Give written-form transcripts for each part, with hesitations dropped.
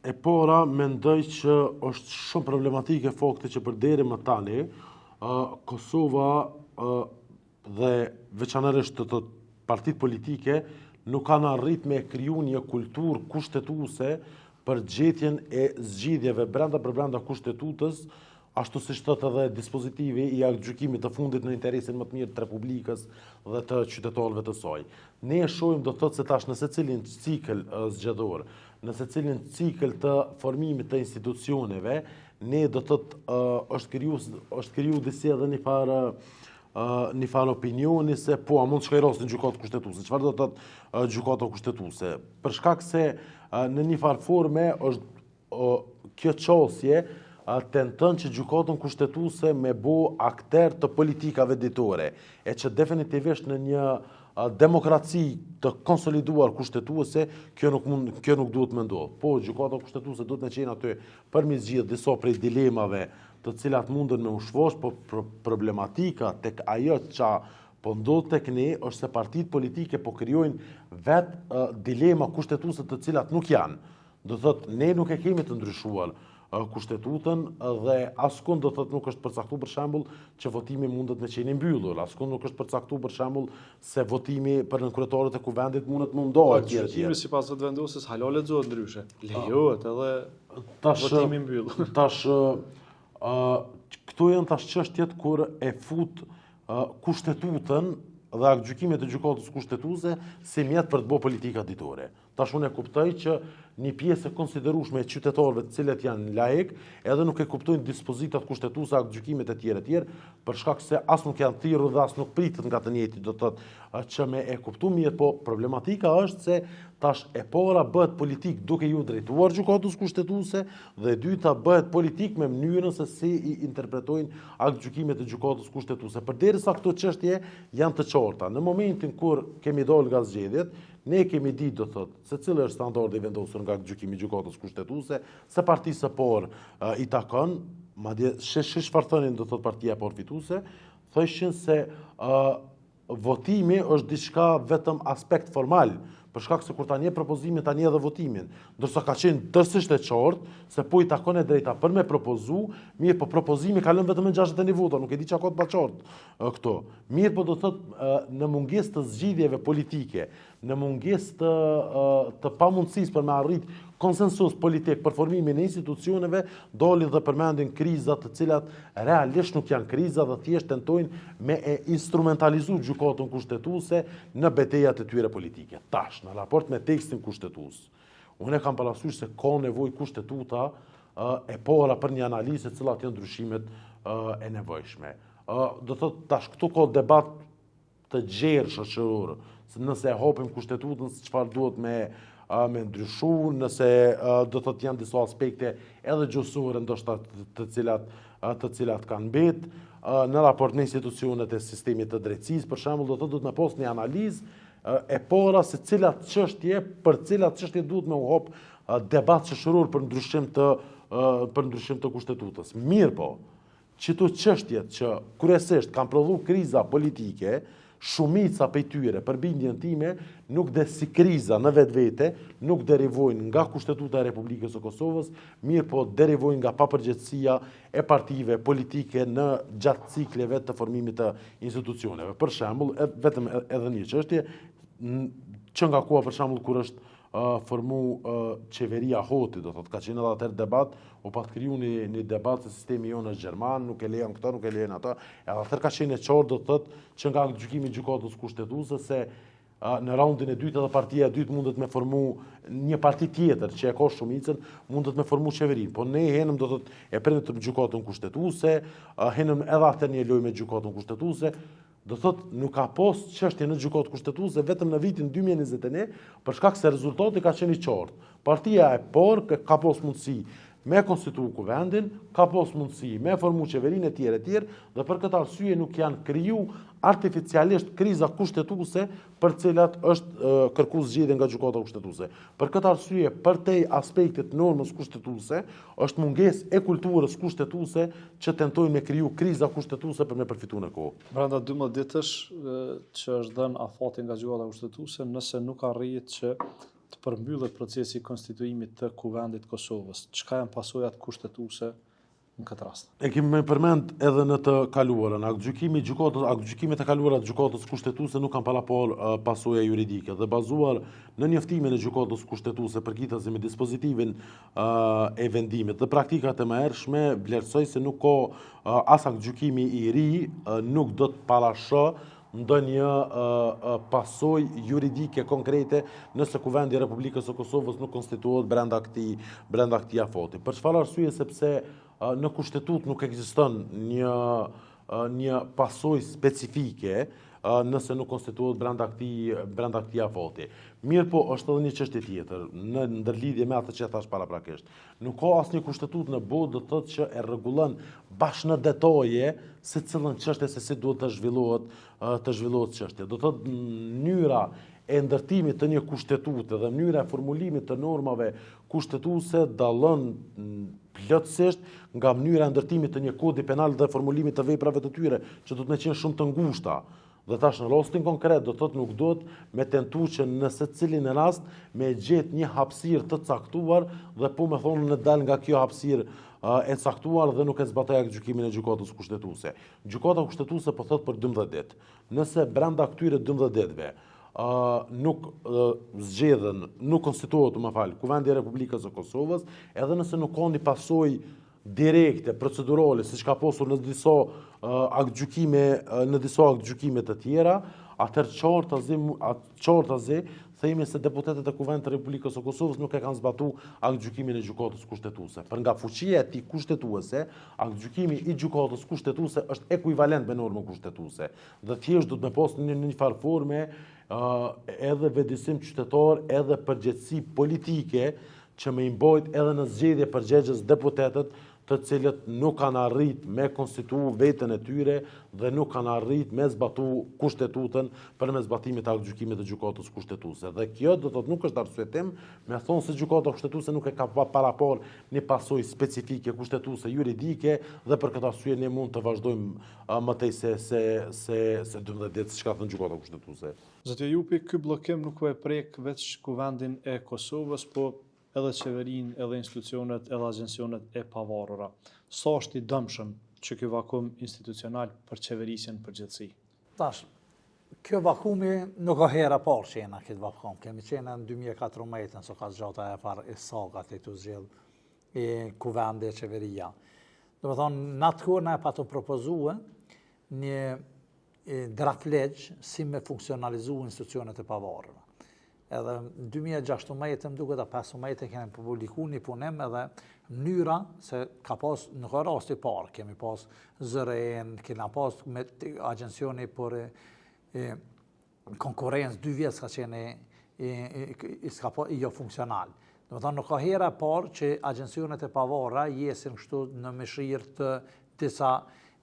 E para, mendoj që është shumë problematike fakti që për deri më tani, Kosova dhe veçanërisht të partitë politike nuk kanë arrit me kriju një kulturë kushtetuese për gjetjen e zgjidhjeve brenda kushtetutës, ashtu si thot edhe dispozitivi i aktgjykimit të fundit në interesin më të mirë të Republikës dhe të qytetarëve të saj. Ne e shohim do të thotë se tash në secilin cikël zgjedhor, në secilin cikël të formimit të institucioneve, ne do të thotë është kriju disi edhe një farë opinioni se po a mund shkajrosin gjykatë kushtetuese. Çfarë do të thotë gjykata kushtetuese? Për shkak se në një farë forme është kjo çështje tenton që gjykatën kushtetuese me bo akter të politikave ditore, e që definitivisht në një demokraci të konsoliduar kushtetuese, kjo nuk duhet me ndodhë. Po, gjykata kushtetuese duhet me qenë aty për mi zgjidhë disa prej dilemave të cilat mundën me u shvosh, po problematika tek ajo që po ndodhë tek ne është se partitë politike po krijojnë vetë dilema kushtetuese të cilat nuk janë. Do thotë, ne nuk e kemi të ndryshuar kushtetutën dhe askund do thotë nuk është përcaktuar për shembull që votimi mundet me qenë mbyllur, askund nuk është përcaktuar për shembull se votimi për nënkryetarët e kuvendit mundet më ndohet tjetër. Gjykimi sipas vendosjes hala lexohet ndryshe. Lejohet edhe votimi mbyllur. Tash këto janë tash çështjet kur e fut kushtetutën dhe aktgjykimet e gjykatës kushtetuese si mjet për të bërë politika ditore. Tash unë e kuptoj që një pjesë e konsiderueshme e qytetarëve të cilët janë laik, edhe nuk e kuptojnë dispozitat kushtetuese, aktgjykimet e tjera, për shkak se as nuk janë thirrur dhe as nuk pritet nga të njëjti, do të thotë që me e kuptu mirë, po problematika është se tash e para bëhet politik duke ju drejtuar gjykatës kushtetuese dhe e dyta bëhet politik me mënyrën se si i interpretojnë aktgjykimet e gjykatës kushtetuese. Përderisa këto çështje janë të qarta, në momentin kur kemi dalë nga zgjedhjet, ne kemi ditë do thotë se cili është standardi vendosur nga gjykimi i gjykatës kushtetuese, se partisë së parë i takon, madje çfarë thonin do thotë partia e parë fituese, thoshin se votimi është diçka vetëm aspekt formal, për shkak se kur tani e propozimin tani edhe votimin, ndërsa ka qenë tërësisht e qartë se po i takon e drejta për me propozu, mirë po propozimi ka lënë vetëm në 61 vota, nuk e di çka ka të paqartë këto. Mirë po do thotë në mungesë të zgjidhjeve politike, në mungesë të pamundësisë për me arrit konsensus politik për formimin e institucioneve, dalin dhe përmendin krizat të cilat realisht nuk janë kriza dhe thjesht tentojnë me e instrumentalizu gjykatën kushtetuese në betejat e tyre politike. Tash, në raport me tekstin kushtetues, unë e kam parasysh se ka nevojë kushtetuta e para për një analizë e cilat janë ndryshimet e nevojshme. Do thotë tash këtu ka debat të gjerë shoqëror, nëse e hapim kushtetutën çfarë duhet me ndryshu, nëse do të janë disa aspekte edhe gjysore ndoshta të cilat kanë mbet, në raport me institucionet e sistemit të drejtësisë, për shembull, do të duhet me pas një analizë e para se për cilat çështje duhet me u hap debat shoqëror për ndryshim të kushtetutës. Mirë po, çto çështjet që kryesisht kanë prodhu kriza politike, shumica prej tyre, për bindjen time, nuk dhe si kriza në vetvete, nuk derivojnë nga Kushtetuta e Republikës së Kosovës, mirë po derivojnë nga papërgjegjësia e partive politike në gjatë cikleve të formimit të institucioneve. Për shembull, vetëm edhe një çështje, që nga koha për shembull kur është formu qeveria Hoti, do thotë, ka qenë edhe atëherë debat, u pat kriju një debat se sistemi jonë është gjerman, nuk e lejon këta, nuk e lejon ata, edhe atëherë ka qenë e qartë, do thotë, që nga gjykimi i gjykatës kushtetuese se në raundin e dytë edhe partia e dytë mundet me formu një parti tjetër që e ka shumicën, mundet me formu qeverinë. Po ne henëm do thotë e pritëm gjykatën kushtetuese, henëm edhe atë një lojë me gjykatën kushtetuese. Do thotë nuk ka pas çështje në gjykatë kushtetuese vetëm në vitin 2021, për shkak se rezultati ka qenë i qartë. Partia e parë ka pas mundësi me konstituu kuvendin, ka pas mundësi me formu qeverinë e tjerë, dhe për këtë arsye nuk janë kriju artificialisht kriza kushtetuese për cilat është kërkuar zgjedhje nga gjykata kushtetuese. Për këtë arsye, përtej aspektit normës kushtetuese, është mungesë e kulturës kushtetuese që tentojnë me kriju kriza kushtetuese për me përfituar në kohë. Brenda 12 ditësh që është dhënë afati nga gjykata kushtetuese, nëse nuk arrihet që të përmbyllet procesi i konstituimit të Kuvendit Kosovës, çka janë pasojat kushtetuese në këtë rast? E kemi përmend edhe në të kaluarën. Aktgjykimet e kaluara të gjykatës kushtetuese nuk kanë parapor pasoja juridike dhe bazuar në njoftimin e gjykatës kushtetuese përkatësi me dispozitivin e vendimit dhe praktikat e mëhershme, vlerësoj se nuk ka as aktgjykimi i ri nuk do të parashë ndonjë pasoj juridike konkrete nëse Kuvendi i Republikës së Kosovës nuk konstituohet brenda këtij afati. Për çfarë arsye? Sepse në kushtetut nuk ekziston një pasoj specifike nëse nuk konstituohet brenda këtij afati. Mirë po, është edhe një çështje tjetër, në ndërlidhje me atë që thash paraprakisht. Nuk ka asnjë kushtetut në botë do të thotë që e rregullon bashkë në detaje secilën çështje se si duhet të zhvillohet çështja. Do të thotë mënyra e ndërtimit të një kushtetute dhe mënyra e formulimit të normave kushtetuese dallon plotësisht nga mënyra e ndërtimit të një kodi penal dhe formulimit të veprave të tyre, që do të qenë shumë të ngushta. Dhe tash në rastin konkret do të thotë nuk duhet me tentu që në secilin rast me gjetë një hapësirë të caktuar dhe po me thonë në dal nga kjo hapësirë e caktuar dhe nuk e zbatoj aktgjykimin e gjykatës kushtetuese. Gjykata kushtetuese po thot për 12 ditë. Nëse brenda këtyre 12 ditëve nuk zgjedhen, nuk konstituohet, Kuvendi i Republikës së Kosovës, edhe nëse nuk ka një pasojë direkte, procedurale, siç ka pasur në disa aktgjykime të tjera, atëherë qartazi themi se deputetët e Kuvendit të Republikës së Kosovës nuk e kanë zbatuar aktgjykimin e gjykatës kushtetuese. Për nga fuqia e tij kushtetuese, aktgjykimi i gjykatës kushtetuese është ekuivalent me normën kushtetuese. Dhe thjesht do të më pas në një farë forme edhe vedisim qytetar, edhe përgjegjësi politike që më imbojt edhe në zgjedhje përgjegjës deputetët të cilët nuk kanë arrit me konstituu veten e tyre dhe nuk kanë arrit me zbatu kushtetutën për me zbatimit të aktgjykimit të gjykatës kushtetuese. Dhe kjo do të thotë nuk është arsye tim me thonë se gjykata kushtetuese nuk e ka parapor një pasojë specifike kushtetuese juridike dhe për këtë arsye ne mund të vazhdojmë më tej se 12 ditë siç ka thënë gjykata kushtetuese. Zotëri Jupi, ky bllokim nuk e prek veç Kuvendin e Kosovës, po edhe qeverinë, edhe institucionet, edhe agjensionet e pavarura. Sa është i dëmshëm që ky vakum institucional për qeverisjen përgjithësi? Tash, kjo vakumi nuk ka hera parë që jena këtë vakum. Kemi qenë në 2014, nëse ka zgjata e parë e sagat e të zgjedh e Kuvendi e qeveria. Do të thonë, në atë kohë na e patëm propozue një draft legj si me funksionalizu institucionet e pavarura. Edhe në 2016, më duket a 15 kemi publiku një punim edhe mënyra se ka pas nuk ka rast i parë, kemi pas zëren, kena pas me agjensioni për konkurrencë 2 vjet ka qenë jo funksional. Do të thonë nuk ka hera parë që agjensionet e pavarura jesin kështu në mëshirë të disa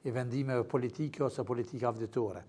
vendimeve politike ose politika vditore.